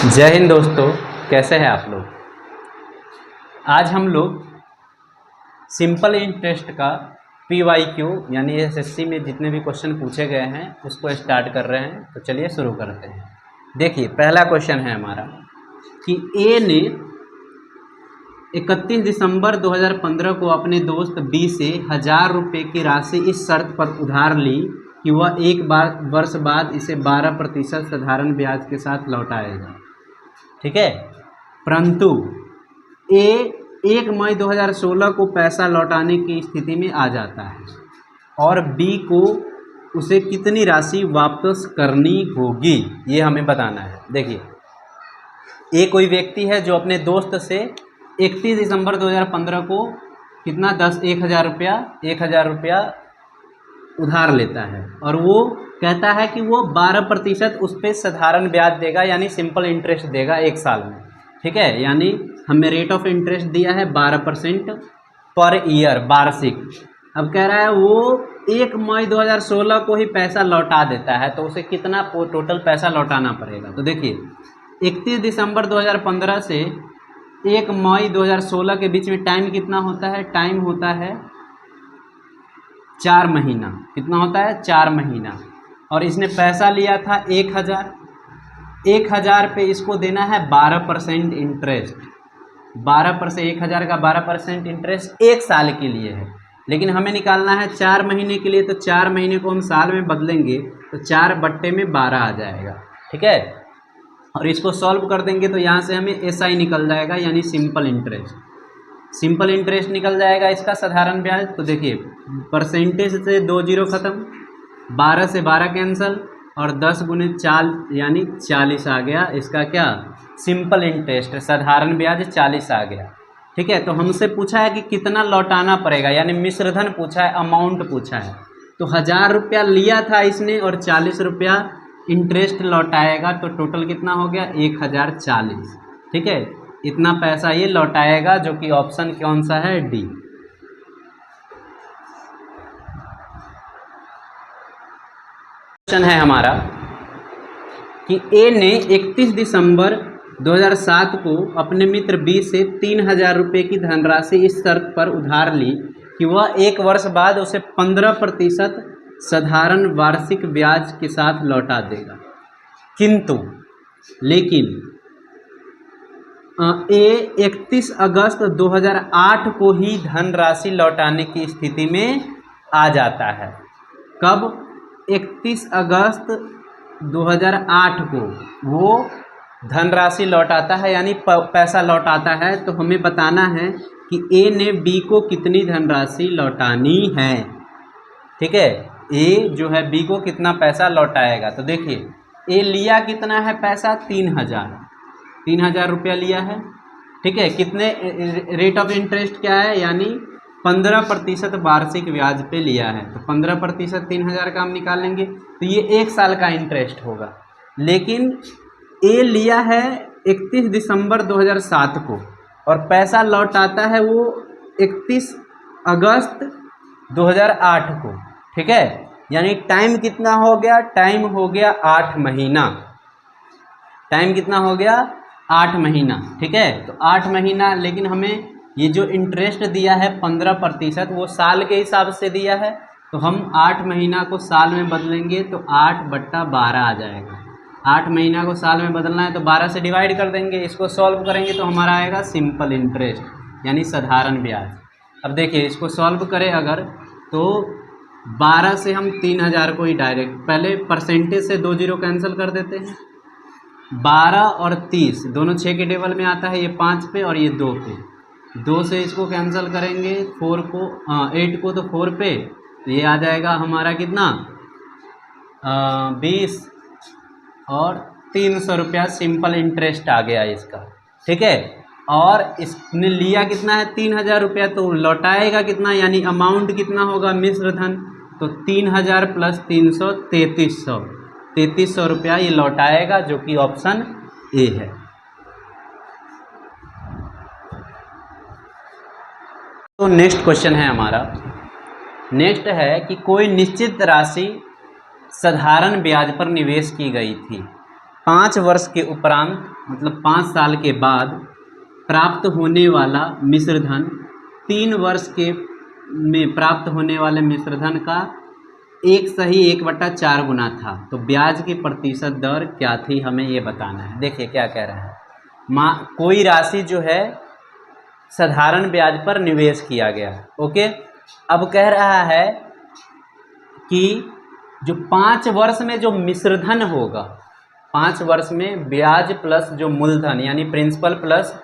जय हिंद दोस्तों, कैसे हैं आप लोग। आज हम लोग सिंपल इंटरेस्ट का PYQ यानी SSC में जितने भी क्वेश्चन पूछे गए हैं उसको स्टार्ट कर रहे हैं। तो चलिए शुरू करते हैं। देखिए, पहला क्वेश्चन है हमारा कि ए ने 31 दिसंबर 2015 को अपने दोस्त B से 1000 रुपये की राशि इस शर्त पर उधार ली कि वह एक वर्ष बाद इसे 12% साधारण ब्याज के साथ लौटाएगा। ठीक है, परंतु ए 1 मई 2016 को पैसा लौटाने की स्थिति में आ जाता है और बी को उसे कितनी राशि वापस करनी होगी, ये हमें बताना है। देखिए, ए कोई व्यक्ति है जो अपने दोस्त से 31 दिसंबर 2015 को कितना 1000 रुपया उधार लेता है और वो कहता है कि वो 12% उस पर साधारण ब्याज देगा, यानी सिंपल इंटरेस्ट देगा 1 साल में। ठीक है, यानी हमें रेट ऑफ इंटरेस्ट दिया है 12% पर ईयर, वार्षिक। अब कह रहा है वो 1 मई 2016 को ही पैसा लौटा देता है, तो उसे कितना टोटल पैसा लौटाना पड़ेगा। तो देखिए, 31 दिसंबर 2015 से 1 मई 2016 के बीच में टाइम कितना होता है? टाइम होता है 4 महीना। कितना होता है? 4 महीना। और इसने पैसा लिया था 1000 पे इसको देना है 12% इंटरेस्ट। 12% 1000 का 12% इंटरेस्ट 1 साल के लिए है, लेकिन हमें निकालना है 4 महीने के लिए। तो 4 महीने को हम साल में बदलेंगे तो 4/12 आ जाएगा। ठीक है, और इसको सॉल्व कर देंगे तो यहाँ से हमें SI निकल जाएगा, यानी सिंपल इंटरेस्ट। सिंपल इंटरेस्ट निकल जाएगा इसका साधारण ब्याज। तो देखिए, परसेंटेज से 2 जीरो खत्म, 12 से 12 कैंसल और 10 गुने 4 यानी 40 आ गया। इसका क्या? सिंपल इंटरेस्ट, साधारण ब्याज 40 आ गया। ठीक है, तो हमसे पूछा है कि कितना लौटाना पड़ेगा, यानी मिश्रधन पूछा है, अमाउंट पूछा है। तो 1000 रुपया लिया था इसने और 40 रुपया इंटरेस्ट लौटाएगा, तो टोटल कितना हो गया? 1040। ठीक है, इतना पैसा ये लौटाएगा, जो कि ऑप्शन कौन सा है? डी। क्वेश्चन है हमारा कि ए ने 31 दिसंबर 2007 को अपने मित्र बी से 3000 रुपये की धनराशि इस शर्त पर उधार ली कि वह 1 वर्ष बाद उसे 15% साधारण वार्षिक ब्याज के साथ लौटा देगा, लेकिन ए 31 अगस्त 2008 को ही धनराशि लौटाने की स्थिति में आ जाता है। कब? 31 अगस्त 2008 को वो धनराशि लौटाता है, यानी पैसा लौटाता है। तो हमें बताना है कि ए ने बी को कितनी धनराशि लौटानी है। ठीक है, ए जो है बी को कितना पैसा लौटाएगा। तो देखिए, ए लिया कितना है पैसा? 3000 रुपया लिया है। ठीक है, कितने रेट ऑफ इंटरेस्ट क्या है? यानी 15% वार्षिक ब्याज पे लिया है। तो 15% 3000 का हम निकालेंगे तो ये 1 साल का इंटरेस्ट होगा। लेकिन ए लिया है 31 दिसंबर 2007 को और पैसा लौटाता है वो 31 अगस्त 2008 को। ठीक है, यानी टाइम कितना हो गया? टाइम हो गया 8 महीना। टाइम कितना हो गया? 8 महीना। ठीक है, तो 8 महीना, लेकिन हमें ये जो इंटरेस्ट दिया है 15%, वो साल के हिसाब से दिया है। तो हम 8 महीना को साल में बदलेंगे तो 8/12 आ जाएगा। 8 महीना को साल में बदलना है तो 12 से डिवाइड कर देंगे। इसको सॉल्व करेंगे तो हमारा आएगा सिंपल इंटरेस्ट, यानी साधारण ब्याज। अब देखिए, इसको सॉल्व करें अगर, तो 12 से हम 3000 को ही डायरेक्ट, पहले परसेंटेज से 2 जीरो कैंसिल कर देते हैं। 12 और 30 दोनों 6 के टेबल में आता है, ये 5 पे और ये 2 पे। 2 से इसको कैंसिल करेंगे, 8 को तो 4 पे, तो ये आ जाएगा हमारा कितना? 20 और 300 रुपया सिंपल इंटरेस्ट आ गया इसका। ठीक है, और इसने लिया कितना है? 3000 रुपया, तो लौटाएगा कितना, यानी अमाउंट कितना होगा? मिश्रधन। तो 3000 प्लस 300 3300 रुपया ये लौटाएगा, जो कि ऑप्शन ए है। तो नेक्स्ट क्वेश्चन है हमारा। नेक्स्ट है कि कोई निश्चित राशि साधारण ब्याज पर निवेश की गई थी 5 वर्ष के उपरांत मतलब 5 साल के बाद प्राप्त होने वाला मिश्रधन 3 वर्ष के में प्राप्त होने वाले मिश्रधन का 1/4 गुना था। तो ब्याज की प्रतिशत दर क्या थी, हमें ये बताना है। देखिए क्या कह रहा है, कोई राशि जो है साधारण ब्याज पर निवेश किया गया। ओके, अब कह रहा है कि जो 5 वर्ष में जो मिश्रधन होगा, 5 वर्ष में ब्याज प्लस जो मूलधन यानी प्रिंसिपल प्लस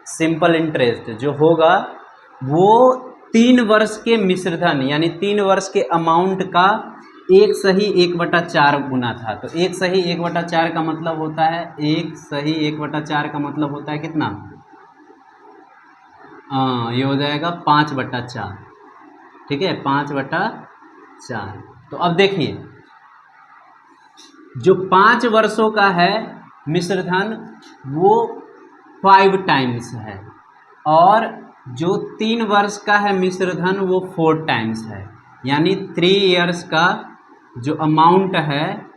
सिंपल इंटरेस्ट जो होगा वो 3 वर्ष के मिश्रधन यानी 3 वर्ष के अमाउंट का 1/4 गुना था। तो 1/4 का मतलब होता है 1/4 का मतलब होता है कितना, ये हो जाएगा 5/4। ठीक है, 5/4। तो अब देखिए जो 5 वर्षों का है मिश्रधन वो 5 टाइम्स है और जो 3 वर्ष का है मिश्रधन वो 4 टाइम्स है। यानी 3 इयर्स का जो अमाउंट है,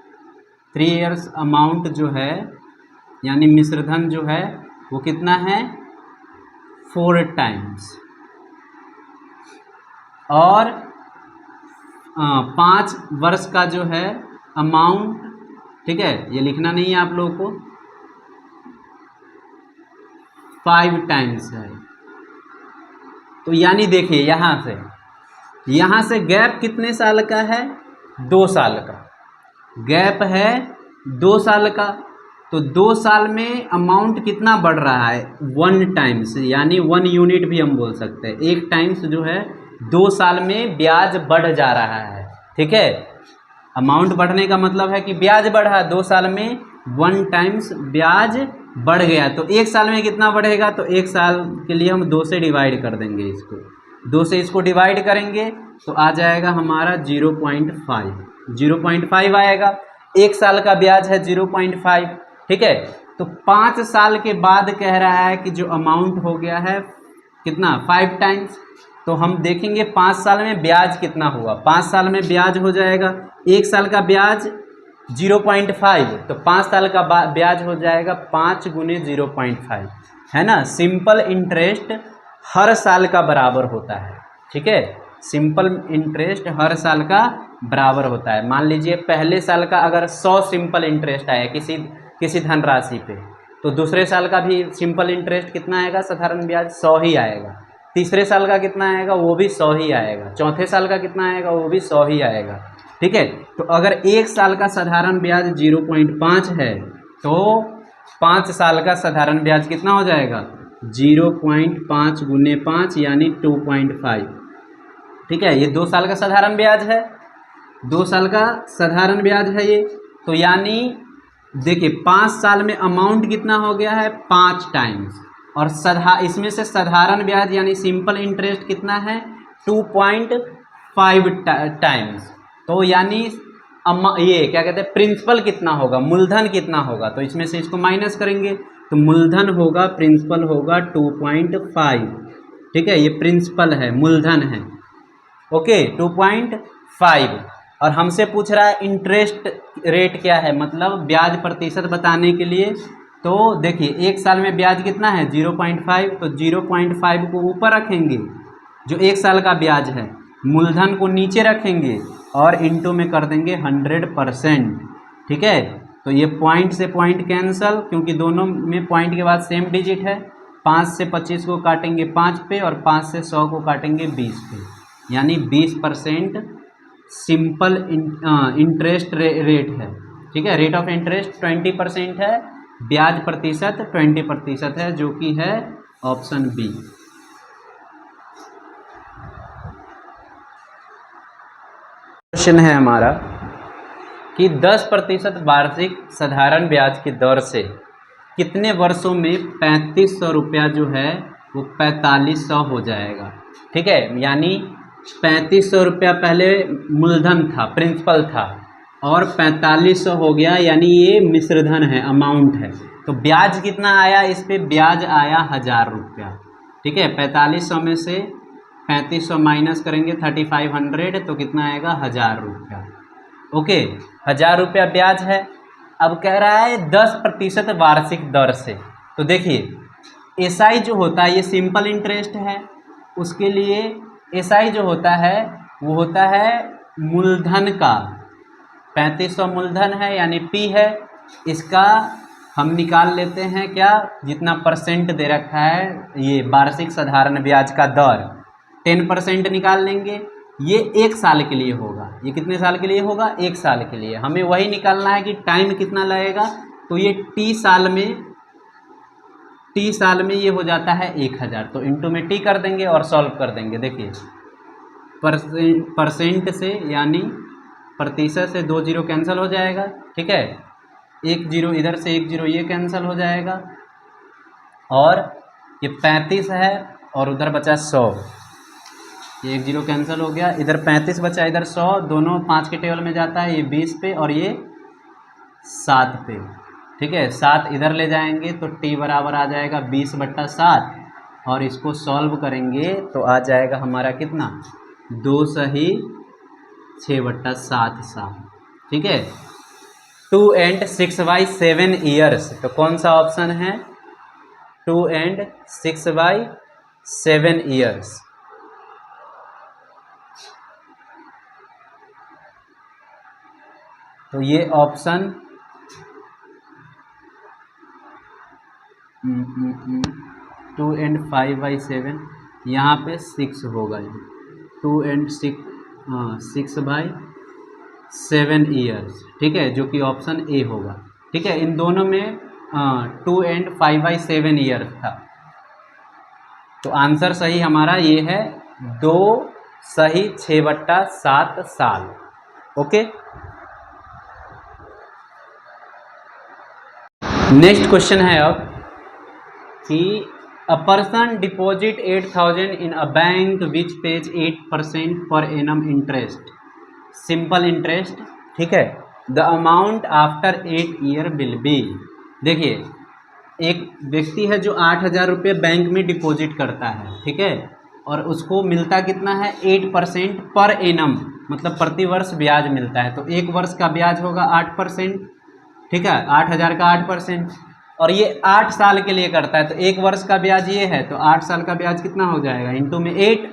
3 इयर्स अमाउंट जो है यानी मिश्रधन जो है वो कितना है 4 टाइम्स। और 5 वर्ष का जो है अमाउंट, ठीक है, ये लिखना नहीं है आप लोगों को, 5 टाइम्स है। तो यानी देखिए यहाँ से गैप कितने साल का है, 2 साल का गैप है, 2 साल का। तो 2 साल में अमाउंट कितना बढ़ रहा है 1 टाइम्स, यानी 1 यूनिट भी हम बोल सकते हैं। 1 टाइम्स जो है 2 साल में ब्याज बढ़ जा रहा है। ठीक है, अमाउंट बढ़ने का मतलब है कि ब्याज बढ़ा, 2 साल में 1 टाइम्स ब्याज बढ़ गया। तो 1 साल में कितना बढ़ेगा, तो 1 साल के लिए हम 2 से डिवाइड कर देंगे इसको, 2 से इसको डिवाइड करेंगे तो आ जाएगा हमारा 0.5 आएगा। 1 साल का ब्याज है 0.5। ठीक है, तो 5 साल के बाद कह रहा है कि जो अमाउंट हो गया है कितना 5 टाइम्स। तो हम देखेंगे 5 साल में ब्याज कितना हुआ। 5 साल में ब्याज हो जाएगा, 1 साल का ब्याज 0.5, तो 5 साल का ब्याज हो जाएगा 5 गुने 0.5, है ना। सिंपल इंटरेस्ट हर साल का बराबर होता है। ठीक है, सिंपल इंटरेस्ट हर साल का बराबर होता है। मान लीजिए पहले साल का अगर 100 सिंपल इंटरेस्ट आया किसी धनराशि पे, तो दूसरे साल का भी सिंपल इंटरेस्ट कितना आएगा, साधारण ब्याज 100 ही आएगा। तीसरे साल का कितना आएगा, वो भी 100 ही आएगा। चौथे साल का कितना आएगा, वो भी 100 ही आएगा। ठीक है, तो अगर 1 साल का साधारण ब्याज 0.5 है तो 5 साल का साधारण ब्याज कितना हो जाएगा 0.5 गुने 5 यानी 2.5। ठीक है, ये 2 साल का साधारण ब्याज है, 2 साल का साधारण ब्याज है ये। तो यानी देखिए 5 साल में अमाउंट कितना हो गया है 5 टाइम्स, और इसमें से साधारण ब्याज यानी सिंपल इंटरेस्ट कितना है 2.5 टाइम्स। तो यानी ये क्या कहते हैं प्रिंसिपल कितना होगा, मूलधन कितना होगा, तो इसमें से इसको माइनस करेंगे तो मूलधन होगा, प्रिंसिपल होगा 2.5। ठीक है, ये प्रिंसिपल है, मूलधन है। ओके, 2.5। और हमसे पूछ रहा है इंटरेस्ट रेट क्या है, मतलब ब्याज प्रतिशत बताने के लिए। तो देखिए 1 साल में ब्याज कितना है 0.5, तो 0.5 को ऊपर रखेंगे जो 1 साल का ब्याज है, मूलधन को नीचे रखेंगे और इनटू में कर देंगे 100%। ठीक है, तो ये पॉइंट से पॉइंट कैंसल, क्योंकि दोनों में पॉइंट के बाद सेम डिजिट है। 5 से 25 को काटेंगे 5 पे और 5 से 100 को काटेंगे 20 पे, यानी 20% सिंपल इंटरेस्ट रेट है। ठीक है, रेट ऑफ इंटरेस्ट 20% है, ब्याज प्रतिशत 20% है, जो कि है ऑप्शन बी। क्वेश्चन है हमारा कि 10% वार्षिक साधारण ब्याज की दर से कितने वर्षों में 3500 रुपया जो है वो 4500 हो जाएगा। ठीक है, यानी 3500 रुपया पहले मूलधन था, प्रिंसिपल था, और 4500 हो गया, यानी ये मिश्रधन है, अमाउंट है। तो ब्याज कितना आया इस पे, ब्याज आया 1000 रुपया। ठीक है, 4500 में से 3500 माइनस करेंगे 3500, तो कितना आएगा 1000 रुपया। ओके, 1000 रुपया ब्याज है अब कह रहा है 10% वार्षिक दर से। तो देखिए एसआई जो होता है ये सिंपल इंटरेस्ट है, उसके लिए एसआई जो होता है वो होता है मूलधन का 3500 मूलधन है यानी पी है, इसका हम निकाल लेते हैं क्या, जितना परसेंट दे रखा है ये वार्षिक साधारण ब्याज का दर 10% निकाल लेंगे। ये 1 साल के लिए होगा। ये कितने साल के लिए होगा? 1 साल के लिए। हमें वही निकालना है कि टाइम कितना लगेगा, तो ये टी साल में ये हो जाता है 1000। तो इंटू में टी कर देंगे और सॉल्व कर देंगे। देखिए परसेंट से यानी प्रतिशत से 2 जीरो कैंसिल हो जाएगा, ठीक है, 1 जीरो इधर से 1 जीरो ये कैंसिल हो जाएगा, और ये 35 है और उधर बचा 100, ये 1 जीरो कैंसिल हो गया, इधर 35 बचा इधर 100, दोनों 5 के टेबल में जाता है, ये 20 पे और ये 7 पे, ठीक है। 7 इधर ले जाएंगे तो टी बराबर आ जाएगा 20/7 और इसको सॉल्व करेंगे तो आ जाएगा हमारा कितना 2 सही 6/7 साल, ठीक है। 2 and 6/7 ईयर्स, तो कौन सा ऑप्शन है 2 and 6/7 ईयर्स। तो ये ऑप्शन 2 and 5/7 यहाँ पे 6 होगा, ये 2 and 6/7 ईयर्स, ठीक है, जो कि ऑप्शन ए होगा, ठीक है। इन दोनों में 2 and 5/7 ईयर्स था, तो आंसर सही हमारा ये है 2 सही 6/7 साल, ओके। नेक्स्ट क्वेश्चन है अब कि a person deposit 8000 in a bank which page 8% per annum interest, simple interest, ठीक है। The amount after 8 year will be. देखिए एक व्यक्ति है जो 8000 रुपये बैंक में डिपॉजिट करता है, ठीक है, और उसको मिलता कितना है 8% पर एनम, मतलब प्रति वर्ष ब्याज मिलता है। तो 1 वर्ष का ब्याज होगा 8%, ठीक है, 8000 का 8%, और ये 8 साल के लिए करता है, तो 1 वर्ष का ब्याज ये है, तो 8 साल का ब्याज कितना हो जाएगा इंटू में 8,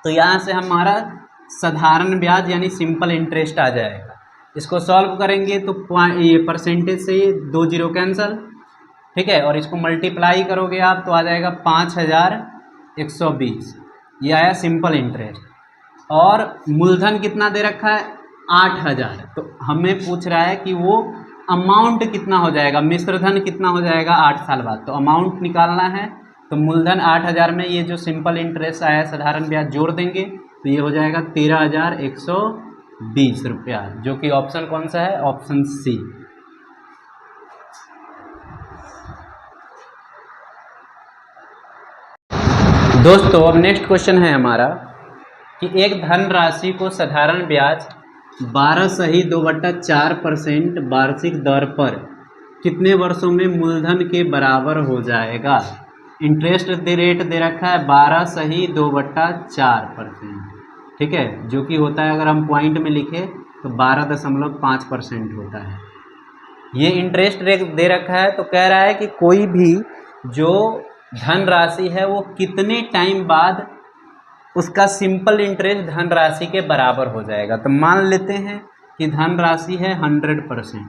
तो यहाँ से हमारा साधारण ब्याज यानी सिंपल इंटरेस्ट आ जाएगा। इसको सॉल्व करेंगे तो ये परसेंटेज से 2 जीरो कैंसल, ठीक है, और इसको मल्टीप्लाई करोगे आप तो आ जाएगा 5120, ये आया सिंपल इंटरेस्ट। और मूलधन कितना दे रखा है 8000, तो हमें पूछ रहा है कि वो अमाउंट कितना हो जाएगा, मिश्रधन कितना हो जाएगा 8 साल बाद। तो अमाउंट निकालना है तो मूलधन 8000 में ये जो सिंपल इंटरेस्ट आया साधारण ब्याज जोड़ देंगे तो ये हो जाएगा 13120 रुपया, जो कि ऑप्शन कौन सा है, ऑप्शन सी। दोस्तों अब नेक्स्ट क्वेश्चन है हमारा कि एक धनराशि को साधारण ब्याज 12 सही 2/4% वार्षिक दर पर कितने वर्षों में मूलधन के बराबर हो जाएगा। इंटरेस्ट रेट दे रखा है 12 सही 2/4%, ठीक है, जो कि होता है अगर हम पॉइंट में लिखे तो 12.5% होता है। ये इंटरेस्ट रेट दे रखा है, तो कह रहा है कि कोई भी जो धनराशि है वो कितने टाइम बाद उसका सिंपल इंटरेस्ट धनराशि के बराबर हो जाएगा। तो मान लेते हैं कि धनराशि है 100%,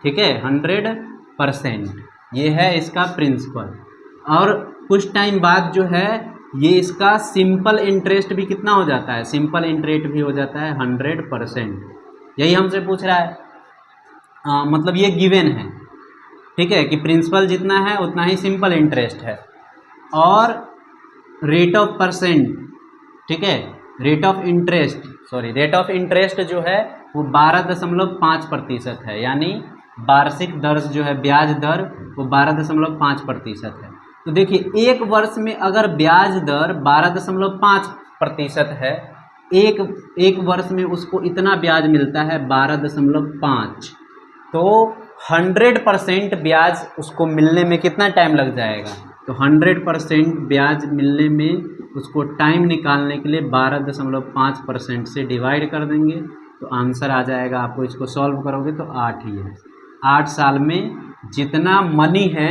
ठीक है, 100%, ये है इसका प्रिंसिपल, और कुछ टाइम बाद जो है ये इसका सिंपल इंटरेस्ट भी कितना हो जाता है, सिंपल इंटरेस्ट भी हो जाता है 100%। यही हमसे पूछ रहा है, मतलब ये गिवन है, ठीक है, कि प्रिंसिपल जितना है उतना ही सिंपल इंटरेस्ट है, और रेट ऑफ परसेंट, ठीक है, रेट ऑफ इंटरेस्ट जो है वो 12.5% है, यानी वार्षिक दर जो है ब्याज दर वो 12.5% है। तो देखिए एक वर्ष में अगर ब्याज दर 12.5% है, एक वर्ष में उसको इतना ब्याज मिलता है 12.5, तो 100% ब्याज उसको मिलने में कितना टाइम लग जाएगा। तो 100% ब्याज मिलने में उसको टाइम निकालने के लिए 12.5% से डिवाइड कर देंगे तो आंसर आ जाएगा, आपको इसको सॉल्व करोगे तो 8 ईयर, 8 साल में जितना मनी है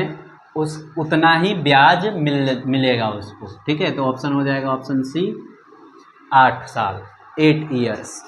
उस उतना ही ब्याज मिलेगा उसको। ठीक है, तो ऑप्शन हो जाएगा ऑप्शन सी 8 साल, 8 ईयर्स।